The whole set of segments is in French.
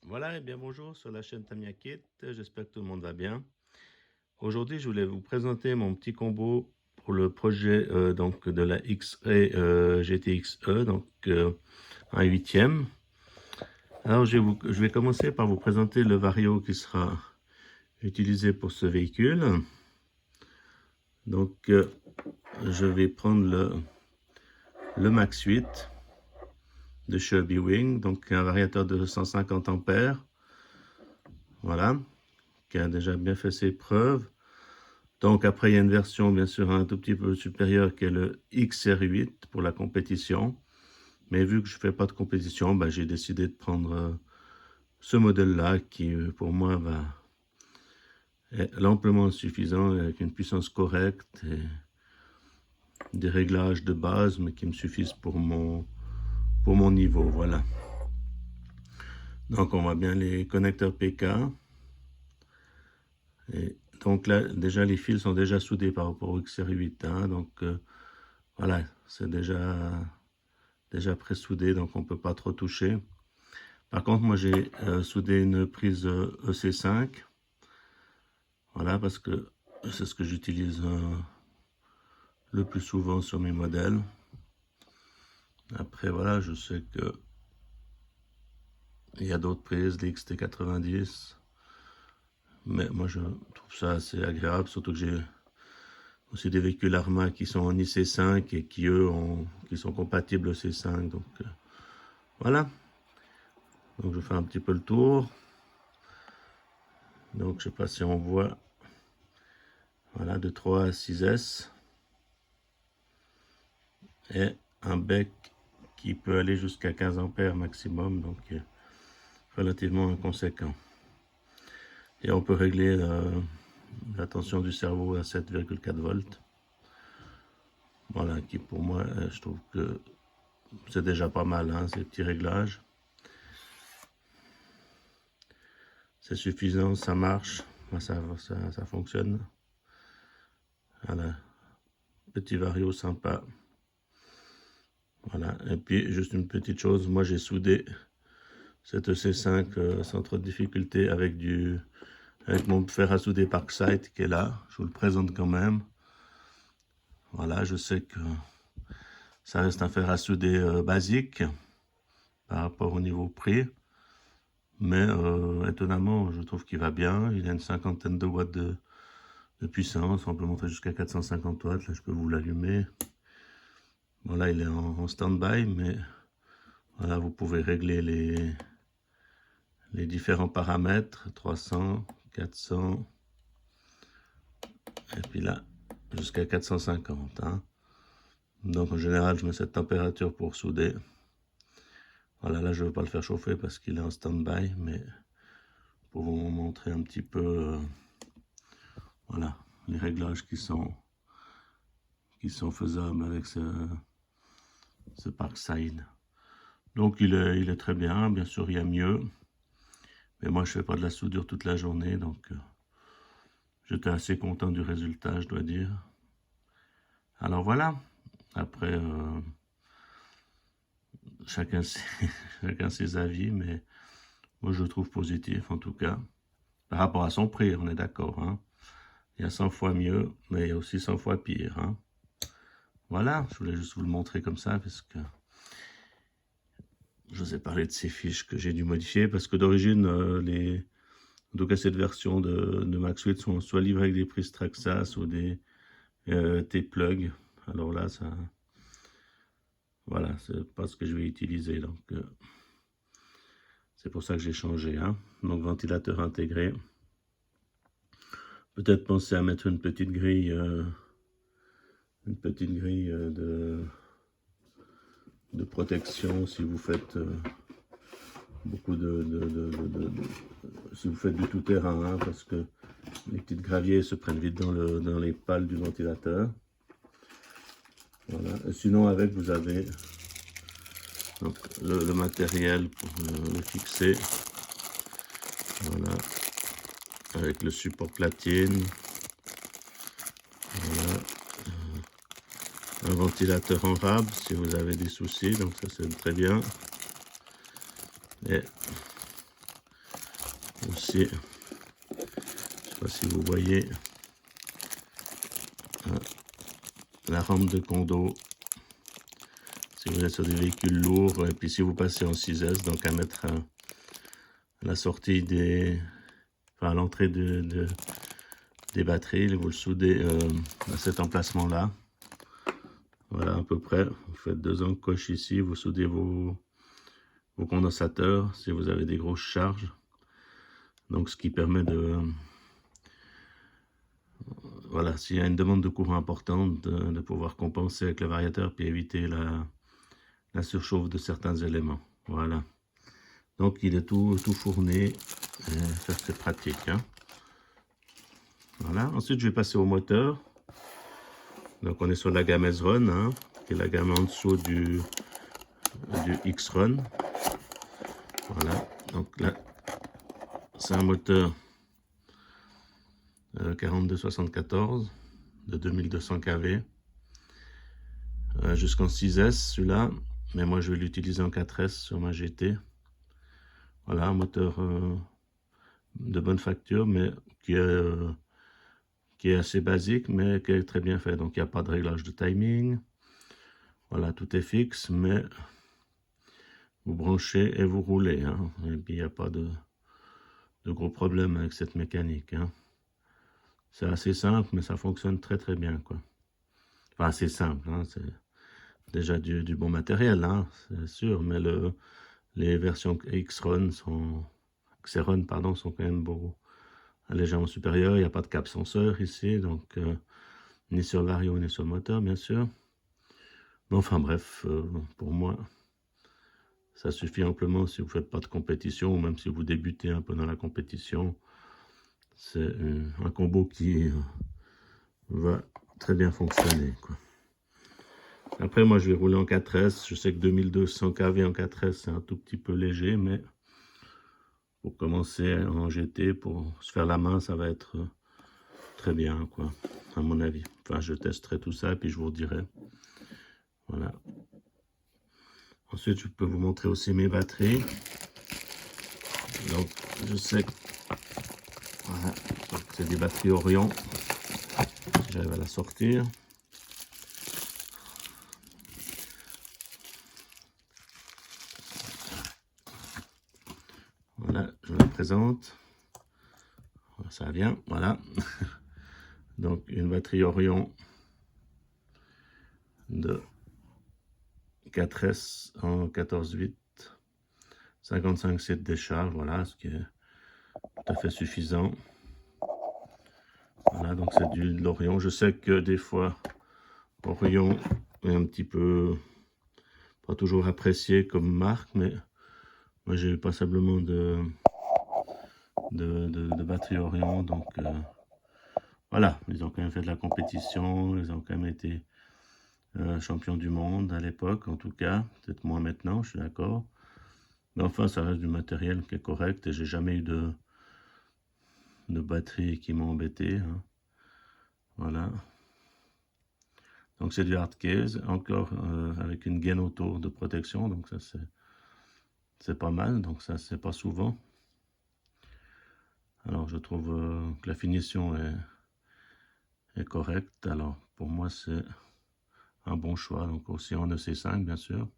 Voilà, et bien bonjour sur la chaîne Tamiya Kit, j'espère que tout le monde va bien. Aujourd'hui, je voulais vous présenter mon petit combo pour le projet donc de la X-Ray GTX-E, donc un huitième. Alors, je vais commencer par vous présenter le vario qui sera utilisé pour ce véhicule. Donc, je vais prendre le Max 8 de Shelby Wing, donc un variateur de 150 ampères, voilà, qui a déjà bien fait ses preuves. Donc après, il y a une version bien sûr un tout petit peu supérieure qui est le XR8 pour la compétition. Mais vu que je ne fais pas de compétition, ben, j'ai décidé de prendre ce modèle-là qui pour moi est amplement suffisant avec une puissance correcte et des réglages de base mais qui me suffisent pour mon niveau. Voilà. Donc on voit bien les connecteurs PK. Et donc là, déjà les fils sont déjà soudés par rapport au XR8. Hein, donc voilà, c'est déjà pré-soudé, donc on ne peut pas trop toucher. Par contre, moi j'ai soudé une prise EC5, voilà, parce que c'est ce que j'utilise le plus souvent sur mes modèles. Après, voilà, je sais que il y a d'autres prises, les XT90, mais moi je trouve ça assez agréable, surtout que j'ai aussi des véhicules Arma qui sont en IC5 et qui eux qui sont compatibles EC5, donc voilà. Donc je fais un petit peu le tour. Donc je sais pas si on voit, voilà, de 3 à 6S. Et un bec qui peut aller jusqu'à 15 ampères maximum, donc relativement inconséquent. Et on peut régler la tension du cerveau à 7,4 volts. Voilà, qui pour moi, je trouve que c'est déjà pas mal, hein, ces petits réglages. C'est suffisant, ça marche, ça fonctionne. Voilà, petit vario sympa. Voilà, et puis juste une petite chose, moi j'ai soudé cette C5 sans trop de difficulté avec mon fer à souder Parkside qui est là. Je vous le présente quand même. Voilà, je sais que ça reste un fer à souder basique par rapport au niveau prix. Mais étonnamment, je trouve qu'il va bien. Il a une cinquantaine de watts de puissance. On peut monter jusqu'à 450 watts. Là, je peux vous l'allumer. Voilà, il est en stand-by, mais voilà, vous pouvez régler les différents paramètres. 300, 400, et puis là, jusqu'à 450. Hein. Donc en général, je mets cette température pour souder. Voilà, là je ne veux pas le faire chauffer parce qu'il est en stand-by, mais pour vous montrer un petit peu, voilà, les réglages qui sont faisables avec ce Parkside. Donc il est très bien sûr il y a mieux, mais moi je fais pas de la soudure toute la journée, donc j'étais assez content du résultat, je dois dire. Alors voilà, après chacun chacun ses avis, mais moi je le trouve positif en tout cas. Par rapport à son prix, on est d'accord. Hein. Il y a 100 fois mieux, mais il y a aussi 100 fois pire. Hein. Voilà, je voulais juste vous le montrer comme ça, parce que je vous ai parlé de ces fiches que j'ai dû modifier, parce que d'origine, en tout cas cette version de Max 8 sont soit livrées avec des prises Traxxas ou des T-Plug. Alors là, voilà, c'est pas ce que je vais utiliser, donc c'est pour ça que j'ai changé. Hein. Donc ventilateur intégré. Peut-être penser à mettre une petite grille de protection si vous faites beaucoup si vous faites du tout-terrain, hein, parce que les petits graviers se prennent vite dans les pales du ventilateur. Voilà. Et sinon, avec, vous avez donc, le matériel pour le fixer. Voilà. Avec le support platine. Voilà. Un ventilateur en rab si vous avez des soucis, donc ça c'est très bien. Et aussi, je ne sais pas si vous voyez, la rampe de condo. Si vous êtes sur des véhicules lourds, et puis si vous passez en 6S, donc à mettre à la sortie à l'entrée des batteries, vous le soudez à cet emplacement-là. Voilà, à peu près. Vous faites 2 encoches ici, vous soudez vos condensateurs si vous avez des grosses charges. Donc, ce qui permet de... Voilà, s'il y a une demande de courant importante, de pouvoir compenser avec le variateur puis éviter la surchauffe de certains éléments. Voilà. Donc, il est tout fourni. Ça, c'est pratique. Hein. Voilà. Ensuite, je vais passer au moteur. Donc, on est sur la gamme S-Run, hein, qui est la gamme en dessous du X-Run. Voilà. Donc là, c'est un moteur 4274 de 2200 kV. Jusqu'en 6S, celui-là. Mais moi, je vais l'utiliser en 4S sur ma GT. Voilà, un moteur de bonne facture, mais qui est assez basique, mais qui est très bien fait. Donc, il n'y a pas de réglage de timing. Voilà, tout est fixe, mais vous branchez et vous roulez. Hein. Et puis, il n'y a pas de gros problèmes avec cette mécanique. Hein. C'est assez simple, mais ça fonctionne très très bien, quoi. Enfin, c'est simple, hein. C'est déjà du bon matériel, hein, c'est sûr, mais les versions X-Run Xeron, pardon, sont quand même légèrement supérieures. Il n'y a pas de cap senseur ici, donc ni sur le vario ni sur le moteur, bien sûr. Mais enfin bref, pour moi, ça suffit amplement si vous ne faites pas de compétition, ou même si vous débutez un peu dans la compétition. C'est un combo qui va très bien fonctionner, quoi. Après, moi, je vais rouler en 4S. Je sais que 2200 kV en 4S, c'est un tout petit peu léger, mais pour commencer en GT, pour se faire la main, ça va être très bien, quoi, à mon avis. Enfin, je testerai tout ça, et puis je vous dirai. Voilà. Ensuite, je peux vous montrer aussi mes batteries. Donc, je sais que voilà, c'est des batteries Orion. J'arrive à la sortir. Voilà, je vous la présente. Ça vient, voilà. Donc, une batterie Orion de 4S en 14,8, 55 7 décharge, voilà, ce qui est tout à fait suffisant. Voilà, donc c'est de l'Orion. Je sais que des fois, Orion est un petit peu pas toujours apprécié comme marque, mais moi j'ai eu passablement de batterie Orion, donc voilà, ils ont quand même fait de la compétition, ils ont quand même été champions du monde à l'époque, en tout cas, peut-être moins maintenant, je suis d'accord. Mais enfin, ça reste du matériel qui est correct, et j'ai jamais eu de batterie qui m'ont embêté. Hein. Voilà. Donc c'est du hard case, encore avec une gaine autour de protection, donc ça c'est pas mal, donc ça c'est pas souvent. Alors je trouve que la finition est correcte, alors pour moi c'est un bon choix, donc aussi en EC5 bien sûr.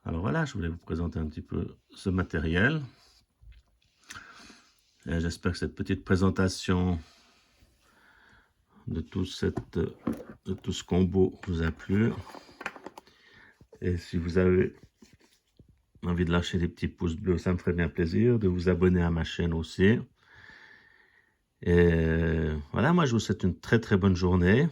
Alors voilà, je voulais vous présenter un petit peu ce matériel. J'espère que cette petite présentation de tout ce combo vous a plu. Et si vous avez envie de lâcher des petits pouces bleus, ça me ferait bien plaisir. De vous abonner à ma chaîne aussi. Et voilà, moi je vous souhaite une très très bonne journée.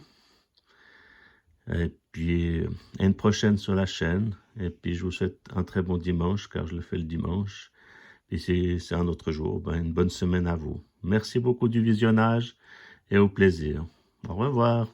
Et puis à une prochaine sur la chaîne. Et puis je vous souhaite un très bon dimanche, car je le fais le dimanche. Et si c'est un autre jour, ben, une bonne semaine à vous. Merci beaucoup du visionnage et au plaisir. Au revoir.